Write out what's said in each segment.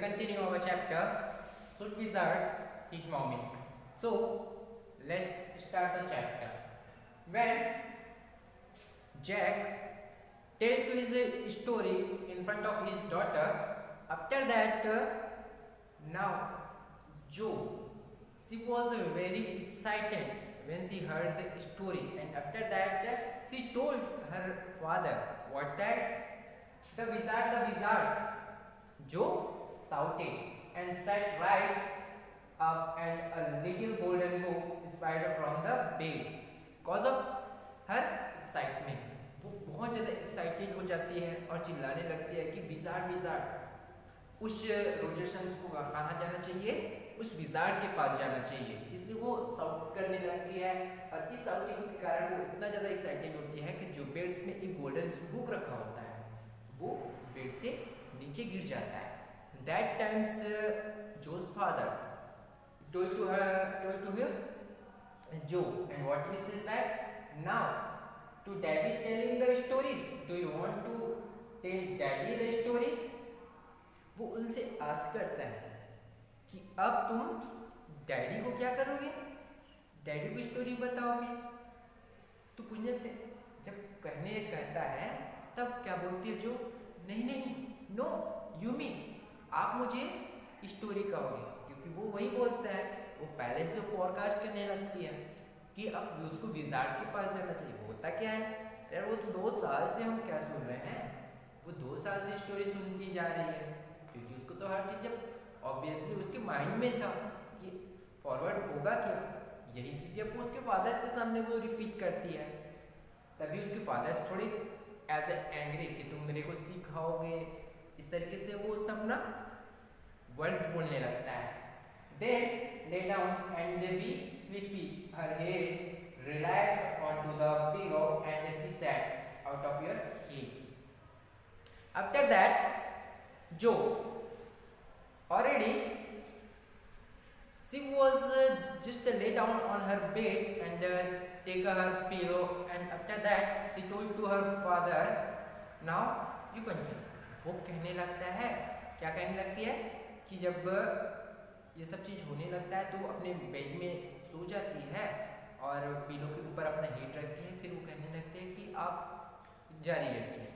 continue our chapter Should Wizard Eat Mommy? So let's start the chapter. When Jack tells to his story in front of his daughter, after that now Jo, she was very excited when she heard the story, and after that she told her father what that the wizard Joe shouted and sat right up, and a little golden book spider from the bed. Cause of her excitement, वो बहुत ज़्यादा excited हो जाती है और चिल्लाने लगती है कि विजार्ड विजार्ड उस रोजेशंस को कहाँ जाना चाहिए, उस विजार्ड के पास जाना चाहिए। इसलिए वो साउट करने लगती है और इस साउटिंग के कारण वो इतना ज़्यादा एक्साइटेड होती है कि जो बेड्स में एक गोल्डन बुक रखा होता है वो बेड से नीचे गिर जाता है। That times Joe's father told to him Joe, and what he says that now to daddy is telling the story. Do you want to tell daddy the story? वो उनसे आस्क करता है कि अब तुम डैडी को क्या करोगे, डैडी को स्टोरी बताओगे। तो पूछने जब कहता है तब क्या बोलती है जो, नहीं नहीं नो यू मीन आप मुझे स्टोरी कहोगे, क्योंकि वो वही बोलता है। वो पहले से फोरकास्ट करने लगती है कि अब उसको विजार्ड के पास जाना चाहिए। होता क्या है यार, वो तो 2 साल से हम क्या सुन रहे हैं, वो 2 साल से स्टोरी सुनती जा रही है, क्योंकि उसको तो हर चीज़ जब ऑब्वियसली उसके माइंड में था कि फॉरवर्ड होगा क्या, यही चीज़ें वो उसके फादर्स के सामने वो रिपीट करती है। तभी उसके फादर्स थोड़े एज ए एंग्री कि तुम मेरे को सिखाओगे, इस तरीके से वो उसने अपना वर्ड्स बोलने लगता है। Then lay down and be sleepy, her head relaxed onto the pillow, and she said, out of your head. After that, Joe already she was just lay down on her bed and take her pillow, and after that she told to her father, now you continue. वो कहने लगता है, क्या कहने लगती है कि जब ये सब चीज़ होने लगता है तो वो अपने बेड में सो जाती है और पिलो के ऊपर अपना हेड रखती है। फिर वो कहने लगते हैं कि आप जारी रखिए।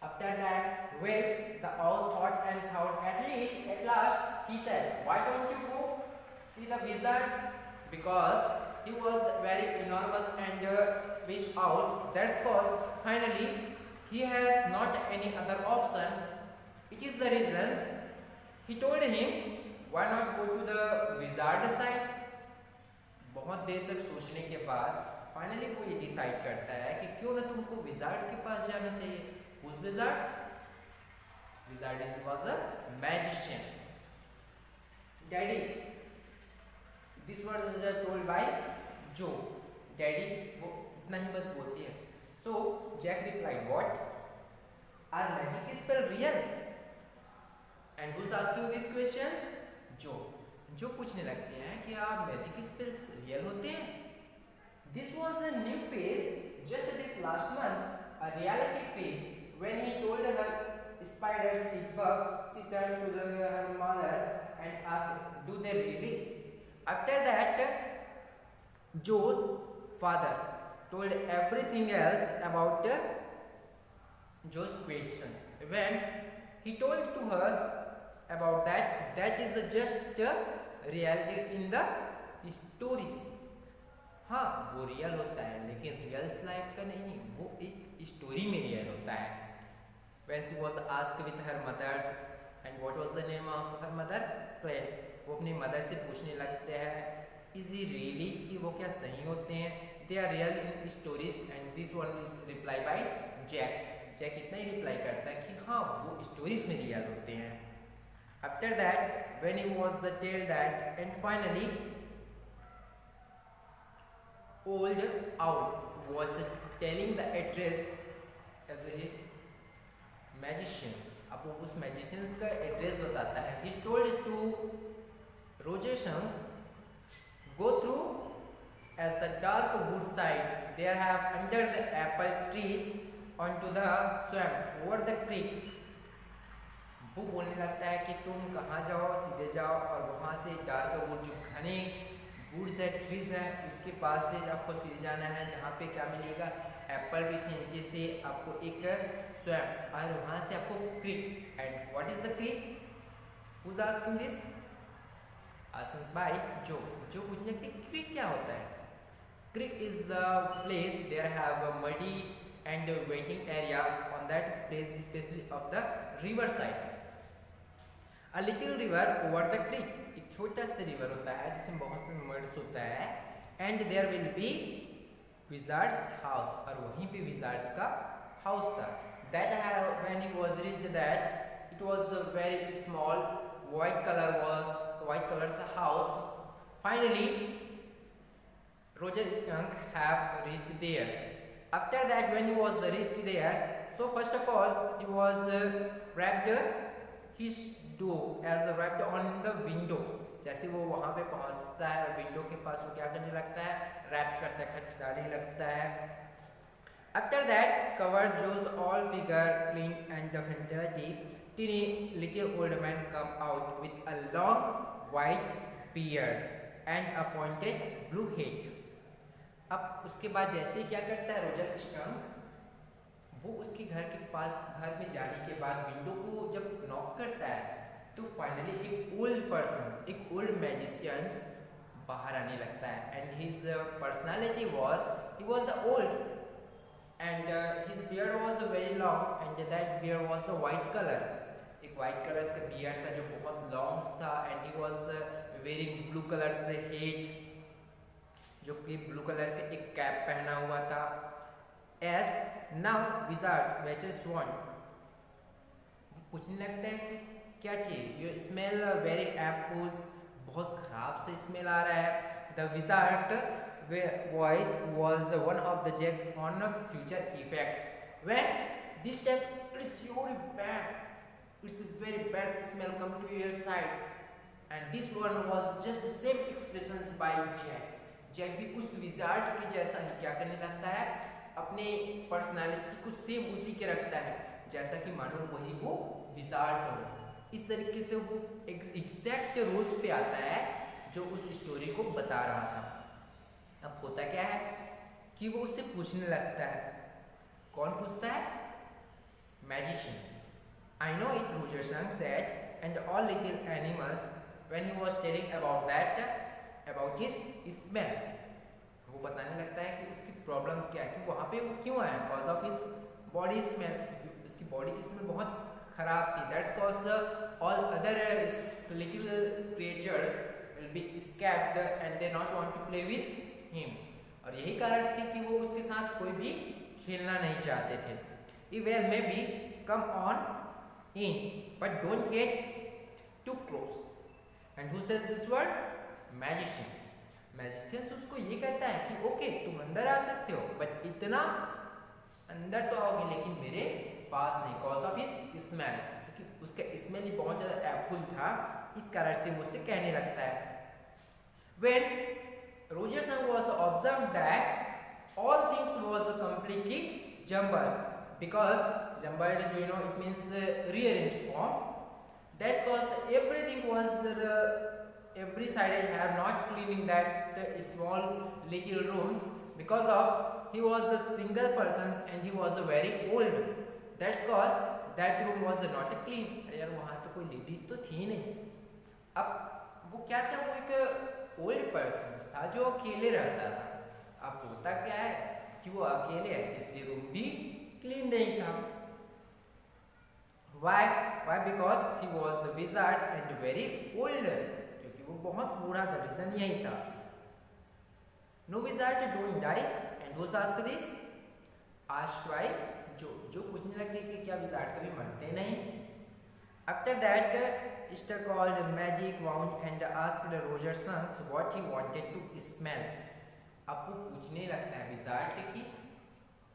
After that, well, the owl thought and thought. At last, he said, "Why don't you go see the wizard?" Because he was very nervous and wished out. That's cause finally he has not any other option. It is the reasons. He told him, why not go to the wizard side? बहुत देर तक सोचने के बाद finally वो ये decide करता है कि क्यों ना तुमको विजार्ड के पास जाना चाहिए। Who's wizard? Wizard was a magician. Daddy, this was told by Joe. Daddy वो इतना ही बस बोलती है। So Jack replied, what? Are magic spell real? And who's asking these questions? जो पूछने लगते हैं कि आप मैजिक स्पेल्स रियल होते हैं। This was a new face just this last month, a reality face. When he told her spiders it bugs, she turned to her mother and asked, do they really? After that Joe's father told everything else about Joe's question. When he told to her about that is just reality in the stories. हाँ वो real होता है लेकिन real life का नहीं, वो एक story में रियल होता है। When she was asked with her mothers and what was the name of her mother? Claire. वो अपनी मदर से पूछने लगते हैं, is he really, कि वो क्या सही होते हैं? They are real in stories, and this one is reply by Jack. Jack इतना ही रिप्लाई करता है कि हाँ वो स्टोरीज में रियल होते हैं। After that, when he was the tale that, and finally, old owl was telling the address as his magicians. अब वो उस magicians का एड्रेस बताता है। He told to Rogerson, go through as the dark wood side. There have under the apple trees onto the swamp over the creek. वो बोलने लगता है कि तुम कहाँ जाओ, सीधे जाओ और वहाँ से डार्क वुड जो घने वुड्स है, ट्रीज है, उसके पास से आपको सीधे जाना है, जहाँ पे क्या मिलेगा, एप्पल ट्री से नीचे से आपको एक स्वैम्प और वहाँ से आपको creek. And what is the creek? Who's asking this? Asked by Joe. जो पूछने लगते क्रीक क्या होता है? Creek is the place there have a muddy and waiting area on that place, especially of the river side. A little river over the creek. एक छोटा सा river होता है जिसमें बहुत से मड्स होता है. And there will be wizard's house. और वहीं पे wizards का house था. That when he was reached that, it was a very small white color's house. Finally, Roger Skunk have reached there. After that, when he was reached there, so first of all, he was wrapped his door as wrapped on the window. जैसे वो वहाँ पे पहुँचता है window के पास, वो क्या करने लगता है, रैप करता है, खटखटाने लगता है. After that, covers Joe's all figure clean and the fatality. Teeny little old man come out with a long white beard and a pointed blue hat. अब उसके बाद जैसे क्या करता है रोजर स्कंक, वो उसके घर के पास, घर में जाने के बाद विंडो को जब नॉक करता है तो फाइनली एक ओल्ड पर्सन, एक ओल्ड मैजिशियन बाहर आने लगता है. And his personality was, he was the old and his beard was very long and that beard was a white color. एक white color का beard था जो बहुत long था. and he was wearing blue color से hat, जो कि blue color से एक cap पहना हुआ था. as now wizards matches one, पूछने लगता है कि क्या चीज, you smell very awful, बहुत खराब से स्मेल आ रहा है. the wizard voice was one of the jokes on future effects. When this time it's very bad, it's a very bad smell come to your sides. And this one was just the same expressions by Jack. Jack भी उस wizard के जैसा ही क्या करने लगता है, अपने personality को सेम उसी के रखता है जैसा कि मानो वही वो wizard हो. इस तरीके से वो एग्जैक्ट रूल्स पे आता है जो उस स्टोरी को बता रहा था. अब होता क्या है कि वो उससे पूछने लगता है. कौन पूछता है? Magicians. I know it, Roger sang said, and all little animals when he was telling about that, about his smell. वो बताने लगता है कि उसकी प्रॉब्लम्स क्या है, कि वहाँ पे वो क्यों आया, cause of his body smell, क्योंकि उसकी बॉडी की स्मेल बहुत खराब थी. That's cause all other little creatures will be scared and they not want to play with him. और यही कारण थी कि वो उसके साथ कोई भी खेलना नहीं चाहते थे. He well maybe come on in but don't get too close. And who says this word? Magician. Magician उसको ये कहता है कि ओके तुम अंदर आ सकते हो बट इतना अंदर तो आओगे लेकिन मेरे पास नहीं, cause of his smell, क्योंकि उसका स्मेल ही बहुत ज़्यादा एफुल था. इस कारण से मुझसे कहने लगता है. When Roger Sang was observed that all things was completely jumbled, because jumbled, do you know, it means rearranged form. That's because everything was every side I have not cleaning that small little rooms, because of he was the single person and he was very old. That's because that room was not clean. अरे यार वहाँ तो कोई ladies तो थी नहीं. अब वो क्या था, वो एक ओल्ड पर्सन था जो अकेले रहता था. अब होता क्या है कि वो अकेले है इसलिए रूम भी क्लीन नहीं था. Why? Because he was the wizard and very old, क्योंकि वो बहुत बूढ़ा था. रीजन यही था. No wizard don't die. And who asked this? Asked by जो पूछने लगे कि क्या विजार्ड कभी मरते नहीं. After that, Mr. called magic wand and asked Roger Sons what he wanted to smell. अब वो पूछने लगता है विजार्ड कि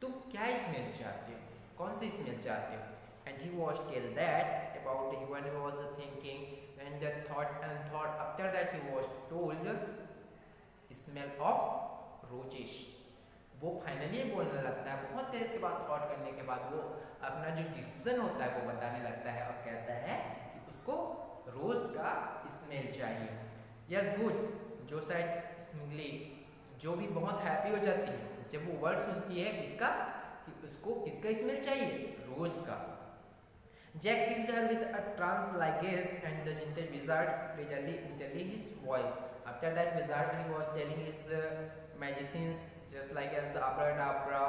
तुम क्या स्मेल चाहते हो, कौन सी स्मेल चाहते हो. And he was tell that about when he was thinking and thought. After that he was told smell of roses. वो फाइनली बोलने लगता है, बहुत देर के बाद थॉट करने के बाद वो अपना जो डिसीजन होता है वो बताने लगता है और कहता है कि उसको रोज का स्मेल चाहिए। यस गुड, जो शायद स्मिगली जो भी बहुत हैप्पी हो जाती है जब वो वर्ड सुनती है किसका, कि उसको किसका स्मेल चाहिए, रोज का। Jack fixed her with a trance-like gaze, and the gentle wizard literally his voice. After that wizard, he was telling his magicians, just like as the abracadabra,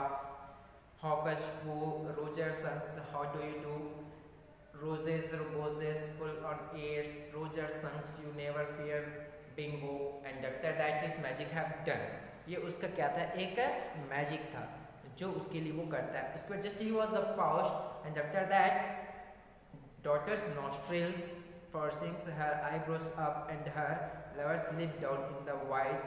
hocus poo, Roger sons, how do you do? Roses, roses, full on ears, Roger sons, you never fear, bingo. And after that, his magic have done. ये उसका क्या था, एक magic था जो उसके लिए वो करता है। उसके बाद just he was the pouch and after that daughter's nostrils, forcing her eyebrows up and her lower lip down in the wide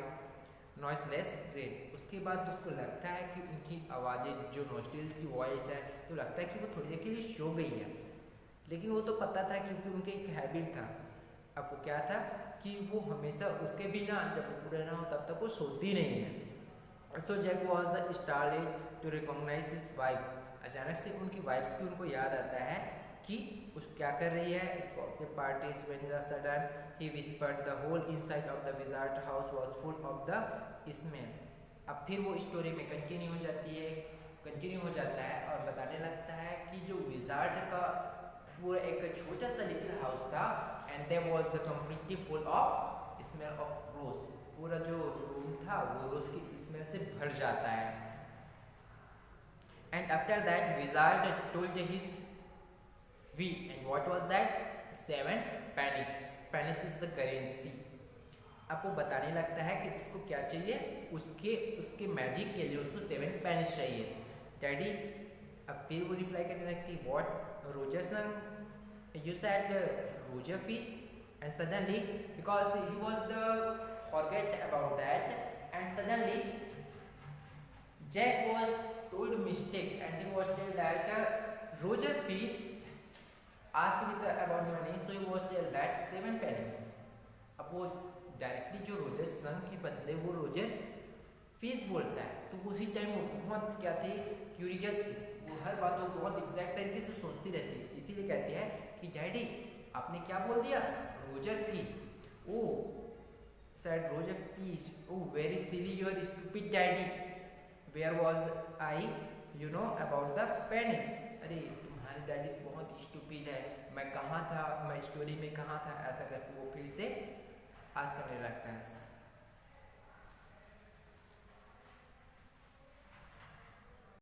noiseless grin. उसके बाद उसको लगता है कि उनकी आवाज़ें जो नोस्ट्रिल्स की वॉइस है तो लगता है कि वो थोड़ी देर के लिए सो गई है, लेकिन वो तो पता था क्योंकि उनके एक हैबिट था। अब वो क्या था कि वो हमेशा उसके बिना जब वो पूरा ना हो तब तक वो सोती नहीं है। So Jack was started to recognise his wife. अचानक से उनकी वाइफ्स की उनको याद आता है कि उस क्या कर रही है। The parties when the sudden he whispered the whole inside of the wizard house was full of the smell. अब फिर वो स्टोरी में कंटिन्यू हो जाता है और बताने लगता है कि जो विजार्ड का पूरा एक छोटा सा लिटिल हाउस था and there was the completely full of smell of rose. पूरा जो रूम था वो रोज की स्मेल से भर जाता है। And after that wizard told his and what was that? 7 pennies. Pennies is the currency. आपको बताने लगता है कि उसको क्या चाहिए, उसके मैजिक के लिए उसको 7 पेनिस चाहिए। डैडी अब फिर वो रिप्लाई करने लगती, what Roger son, you said Roger fish. And suddenly because he was the forget about that and suddenly Jack was told mistake and he was telled that Roger fish asked with about your name, so he was told that 7 pennies. अब वो directly जो Roger सन के बदले वो Roger fees बोलता है, तो उसी टाइम वो बहुत क्या थी, क्यूरियस थी। वो हर बात को बहुत एग्जैक्ट तरीके से सोचती रहती है, इसीलिए कहती है कि डैडी आपने क्या बोल दिया, Roger fish. Oh said Roger fish, oh very silly your stupid daddy, where was I you know about the penis. अरे डैडी बहुत स्टूपिड है, मैं कहाँ था, मैं स्टोरी में कहाँ था, ऐसा करके वो फिर से आज करने लगता है।